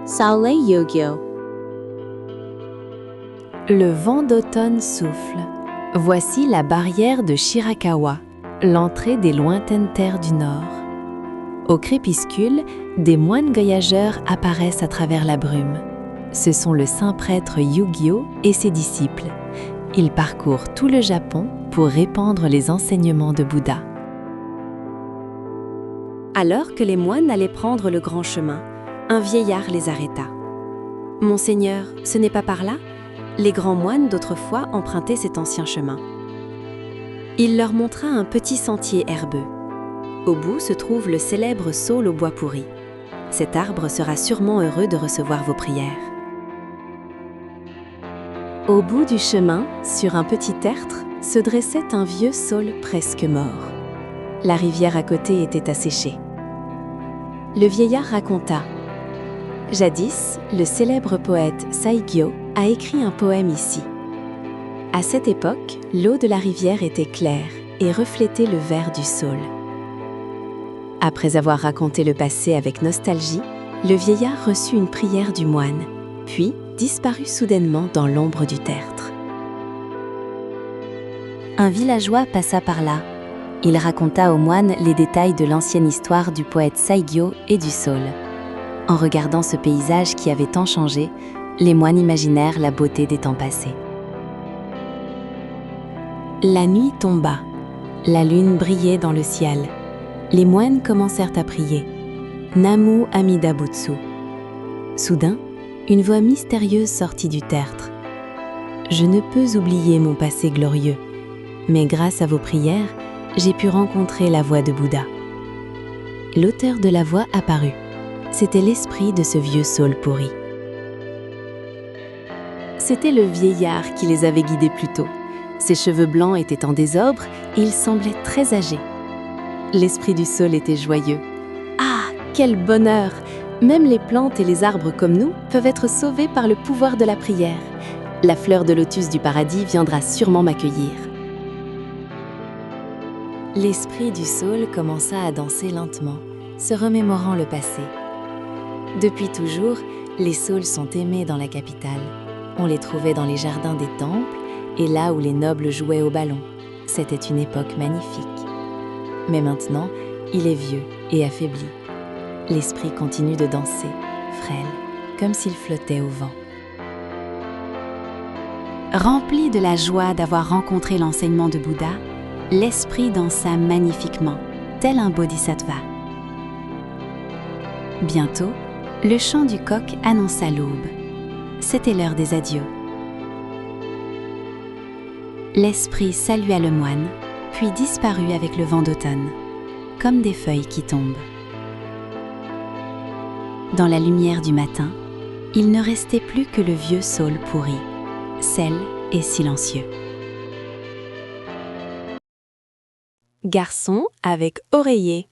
Saule Yugyo. Le vent d'automne souffle. Voici la barrière de Shirakawa, l'entrée des lointaines terres du Nord. Au crépuscule, des moines voyageurs apparaissent à travers la brume. Ce sont le saint prêtre Yugyo et ses disciples. Ils parcourent tout le Japon pour répandre les enseignements de Bouddha. Alors que les moines allaient prendre le grand chemin, un vieillard les arrêta. « Monseigneur, ce n'est pas par là ?» Les grands moines d'autrefois empruntaient cet ancien chemin. Il leur montra un petit sentier herbeux. Au bout se trouve le célèbre saule au bois pourri. Cet arbre sera sûrement heureux de recevoir vos prières. Au bout du chemin, sur un petit tertre, se dressait un vieux saule presque mort. La rivière à côté était asséchée. Le vieillard raconta. Jadis, le célèbre poète Saigyo a écrit un poème ici. À cette époque, l'eau de la rivière était claire et reflétait le vert du saule. Après avoir raconté le passé avec nostalgie, le vieillard reçut une prière du moine, puis disparut soudainement dans l'ombre du tertre. Un villageois passa par là. Il raconta au moine les détails de l'ancienne histoire du poète Saigyo et du saule. En regardant ce paysage qui avait tant changé, les moines imaginèrent la beauté des temps passés. La nuit tomba. La lune brillait dans le ciel. Les moines commencèrent à prier. Namu Amida Butsu. Soudain, une voix mystérieuse sortit du tertre. « Je ne peux oublier mon passé glorieux, mais grâce à vos prières, j'ai pu rencontrer la voix de Bouddha. » L'auteur de la voix apparut. C'était l'esprit de ce vieux saule pourri. C'était le vieillard qui les avait guidés plus tôt. Ses cheveux blancs étaient en désordre et il semblait très âgé. L'esprit du saule était joyeux. « Ah, quel bonheur! Même les plantes et les arbres comme nous peuvent être sauvés par le pouvoir de la prière. La fleur de lotus du paradis viendra sûrement m'accueillir. » L'esprit du saule commença à danser lentement, se remémorant le passé. Depuis toujours, les saules sont aimés dans la capitale. On les trouvait dans les jardins des temples et là où les nobles jouaient au ballon. C'était une époque magnifique. Mais maintenant, il est vieux et affaibli. L'esprit continue de danser, frêle, comme s'il flottait au vent. Rempli de la joie d'avoir rencontré l'enseignement de Bouddha, l'esprit dansa magnifiquement, tel un bodhisattva. Bientôt, le chant du coq annonça l'aube. C'était l'heure des adieux. L'esprit salua le moine, puis disparut avec le vent d'automne, comme des feuilles qui tombent. Dans la lumière du matin, il ne restait plus que le vieux saule pourri, sel et silencieux. Garçon avec oreiller.